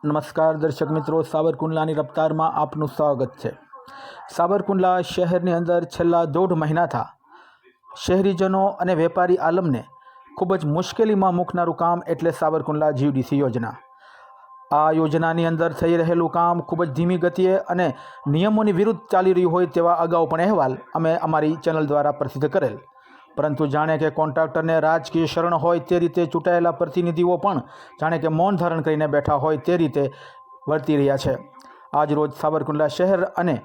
નમસ્કાર દર્શક મિત્રો, સાવરકુંડલાની રફતારમાં આપનું સ્વાગત છે। સાવરકુંડલા શહેરની અંદર છેલ્લા 1.5 મહિનાથી શહેરીજનો અને વેપારી આલમને ખૂબ જ મુશ્કેલીમાં મૂકનારું કામ એટલે સાવરકુંડલા જીયુડીસી યોજના। આ યોજનાની અંદર થઈ રહેલું કામ ખૂબ જ ધીમી ગતિએ અને નિયમોની વિરુદ્ધ ચાલી રહ્યું હોય તેવા અગાઉ પણ અહેવાલ અમે અમારી ચેનલ દ્વારા પ્રસિદ્ધ કરેલ, પરંતુ જાણે કે કોન્ટ્રાક્ટરને રાજકીય શરણ હોય તે રીતે ચૂંટાયેલા પ્રતિનિધિઓ પણ જાણે કે મૌન ધારણ કરીને બેઠા હોય તે રીતે વર્તી રહ્યા છે। આજરોજ સાવરકુંડલા શહેર અને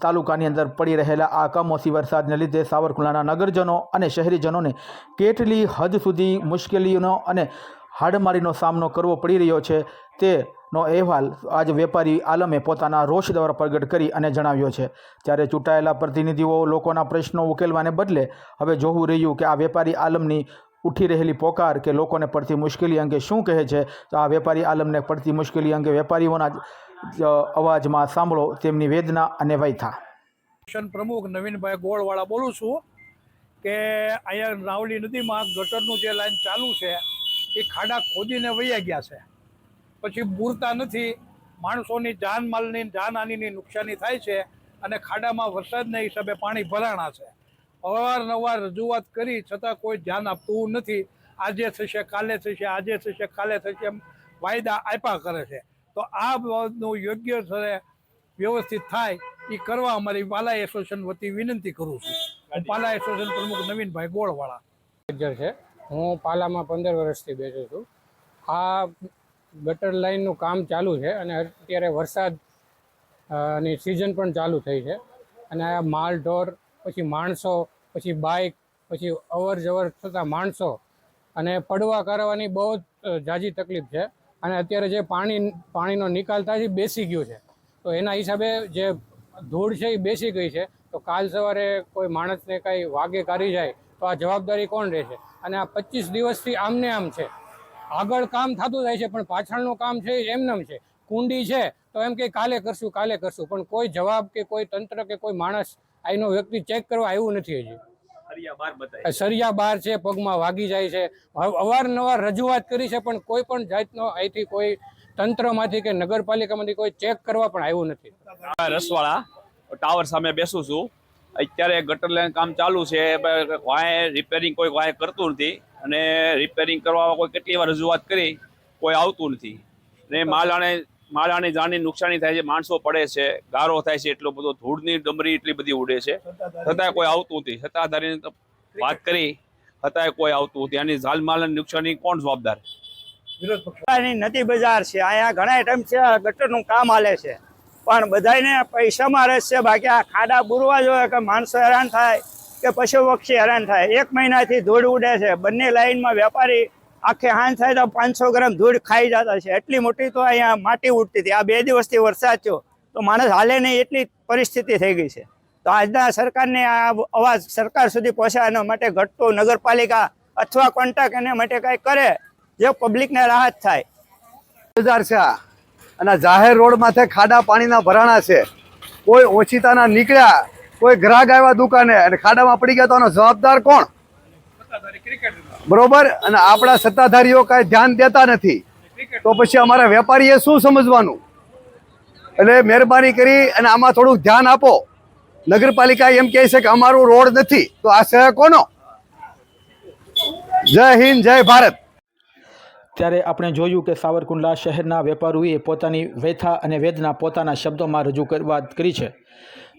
તાલુકાની અંદર પડી રહેલા આ કમોસમી વરસાદને લીધે સાવરકુંડલાના નગરજનો અને શહેરીજનોને કેટલી હદ સુધી મુશ્કેલીઓનો અને હાડમારીનો સામનો કરવો પડી રહ્યો છે તેનો અહેવાલ આજ વેપારી આલમે પોતાના રોષ દ્વારા પ્રગટ કરી અને જણાવ્યો છે। ત્યારે ચૂંટાયેલા પ્રતિનિધિઓ લોકોના પ્રશ્નો ઉકેલવાને બદલે હવે જોવું રહ્યું કે આ વેપારી આલમની ઉઠી રહેલી પોકાર કે લોકોને પડતી મુશ્કેલી અંગે શું કહે છે। તો આ વેપારી આલમને પડતી મુશ્કેલી અંગે વેપારીઓના અવાજમાં સાંભળો તેમની વેદના અને વ્યથા। પ્રમુખ નવીનભાઈ ગોળવાળા બોલું છું કે અહીંયા રાવલી નદીમાં ગટરનું જે લાઈન ચાલુ છે એ ખાડા ખોદીને વયા ગયા છે, પછી બૂરતા નથી, માણસોની જાનમાલની જાનહાનિની નુકસાની થાય છે અને ખાડામાં વરસાદના હિસાબે પાણી ભરાણા છે। અવારનવાર રજૂઆત કરી છતાં કોઈ ધ્યાન આપતું નથી। આજે થશે કાલે થશે, આજે થશે કાલે થશે એમ વાયદા આપ્યા કરે છે। તો આ બાબતનું યોગ્ય સ્તરે વ્યવસ્થિત થાય એ કરવા અમારી પાલા એસોસિએશન વતી વિનંતી કરું છું। હું પાલા એસોસિએશન પ્રમુખ નવીનભાઈ ગોળવાળા છે। હું પાલામાં 15 વર્ષથી બેઠું છું। આ ગટર લાઇનનું કામ ચાલુ છે અને અત્યારે વરસાદ ની સિઝન પણ ચાલુ થઈ છે અને આ માલ ઢોર, પછી માણસો, પછી બાઇક, પછી અવર જવર થતા માણસો અને પડવા કરવાની બહુ જ ઝાઝી તકલીફ છે। અને અત્યારે જે પાણીનો નિકાલ થાય બેસી ગયો છે, તો એના હિસાબે જે ધૂળ છે એ બેસી ગઈ છે। તો કાલ સવારે કોઈ માણસને કાંઈ વાગે કાઢી જાય તો આ જવાબદારી કોણ રહેશે? અને આ 25 દિવસથી આમને આમ છે, આગળ કામ થતું જાય છે પણ પાછળનું કામ છે એમનેમ છે। કુંડી છે તો એમ કે કાલે કરશું, પણ કોઈ જવાબ કે કોઈ તંત્ર કે કોઈ માણસ આઈનો વ્યક્તિ ચેક કરવા આવ્યું નથી। હજી સરિયા બાર છે, પગમાં વાગી જાય છે। અવારનવાર રજૂઆત કરી છે પણ કોઈ પણ જાતનો અહીંથી કોઈ તંત્રમાંથી કે નગરપાલિકામાંથી કોઈ ચેક કરવા પણ આવ્યું નથી। રસવાળા ટાવર સામે બેસું છું। અત્યારે ગટર લાઈન કામ ચાલુ છે, વાય રિપેરિંગ કોઈ વાય કરતું નથી અને રિપેરિંગ કરવા કોઈ કેટલી વાર રજૂઆત કરી કોઈ આવતું નથી ને માળાની જાનની નુકસાની થાય છે, માણસો પડે છે, ગારો થાય છે, એટલો બધો ધૂળની ડમરી એટલી બધી ઉડે છે, છતાંય કોઈ આવતું નથી। સત્તાધારીની વાત કરી છતાંય કોઈ આવતું નથી। આની જાનમાલની નુકસાની કોણ જવાબદાર? નદી બજાર છે, અહીંયા ઘણા ટાઈમ છે ગટરનું કામ હાલે છે પણ બધાને પૈસામાં રસ છે, બાકી આ ખાડા બુરવા જોઈએ કે માણસો હેરાન થાય કે પશુ પક્ષી હેરાન થાય। 1 મહિનાથી ધૂળ ઉડે છે, બંને લાઈનમાં વેપારી આખે હાન થાય તો 500 ગ્રામ ધૂળ ખાઈ જતા છે। એટલી મોટી તો અહીંયા માટી ઉડતી હતી। આ 2 દિવસથી વરસાદ થયો તો માણસ હાલે નહીં એટલી પરિસ્થિતિ થઈ ગઈ છે। તો આજના સરકારને આ અવાજ સરકાર સુધી પહોંચાડવા એના માટે ઘટતો નગરપાલિકા અથવા કોન્ટ્રાક્ટ એના માટે કંઈ કરે જે પબ્લિકને રાહત થાય। બજાર છે અને જાહેર રોડ માથે ખાડા પાણીના ભરાણા છે, કોઈ ઓછીતાના નીકળ્યા, કોઈ ગ્રાહક આવ્યા દુકાને અને ખાડામાં પડી ગયા તો આનો જવાબદાર કોણ? બરોબર। અને આપણા સત્તાધારીઓ કાંઈ ધ્યાન દેતા નથી તો પછી અમારા વેપારીએ શું સમજવાનું? એટલે મહેરબાની કરી અને આમાં થોડુંક ધ્યાન આપો। નગરપાલિકા એમ કહે છે કે અમારું રોડ નથી, તો આ શહેર કોનો? જય હિન્દ, જય ભારત। ત્યારે આપણે જોયું કે સાવરકુંડલા શહેરના વેપારીઓએ પોતાની વ્યથા અને વેદના પોતાના શબ્દોમાં રજૂ કરી છે।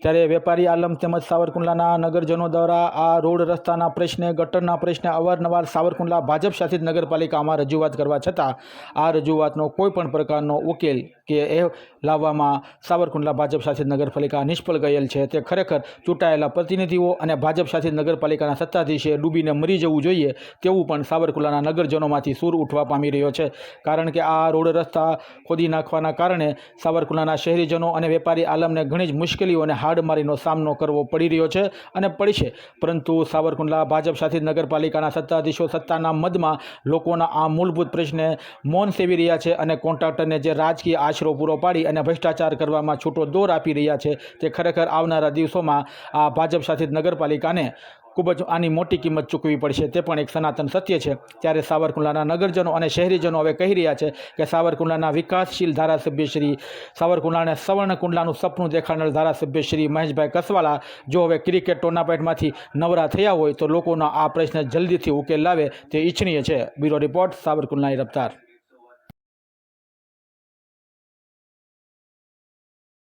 ત્યારે વેપારી આલમ તેમજ સાવરકુંડલાના નગરજનો દ્વારા આ રોડ રસ્તાના પ્રશ્ને, ગટરના પ્રશ્ને અવારનવાર સાવરકુંડલા ભાજપ શાસિત નગરપાલિકામાં રજૂઆત કરવા છતાં આ રજૂઆતનો કોઈ પણ પ્રકારનો ઉકેલ કે એ લાવવામાં સાવરકુંડલા ભાજપ શાસિત નગરપાલિકા નિષ્ફળ ગયેલ છે। તે ખરેખર ચૂંટાયેલા પ્રતિનિધિઓ અને ભાજપ શાસિત નગરપાલિકાના સત્તાધીશે ડૂબીને મરી જવું જોઈએ તેવું પણ સાવરકુંડલાના નગરજનોમાંથી સૂર ઉઠવા પામી રહ્યો છે। કારણ કે આ રોડ રસ્તા ખોદી નાખવાના કારણે સાવરકુંડલાના શહેરીજનો અને વેપારી આલમને ઘણી જ મુશ્કેલીઓ અને હાડમારીનો સામનો કરવો પડી રહ્યો છે અને પડશે, પરંતુ સાવરકુંડલા ભાજપ શાસિત નગરપાલિકાના સત્તાધીશો સત્તાના મદમાં લોકોના આ મૂળભૂત પ્રશ્ને મૌન સેવી રહ્યા છે અને કોન્ટ્રાક્ટરને જે રાજકીય આશરો પૂરો પાડી અને ભ્રષ્ટાચાર કરવામાં છૂટો દોર આપી રહ્યા છે તે ખરેખર આવનારા દિવસોમાં આ ભાજપ શાસિત નગરપાલિકાને ખૂબ જ આની મોટી કિંમત ચૂકવવી પડશે, તે પણ એક સનાતન સત્ય છે. ત્યારે સાવરકુંડલાના નગરજનો અને શહેરીજનો હવે કહી રહ્યા છે કે સાવરકુંડલાના વિકાસશીલ ધારાસભ્ય શ્રી સાવરકુંડલાને સવર્ણકુંડલાનું સપનું દેખાડનાર ધારાસભ્ય શ્રી મહેશભાઈ કસવાલા જો હવે ક્રિકેટ ટુર્નામેન્ટમાંથી નવરા થયા હોય તો લોકોના આ પ્રશ્ન જલ્દીથી ઉકેલ લાવે તે ઈચ્છનીય છે. Bureau report, સાવરકુંડલાની રફતાર.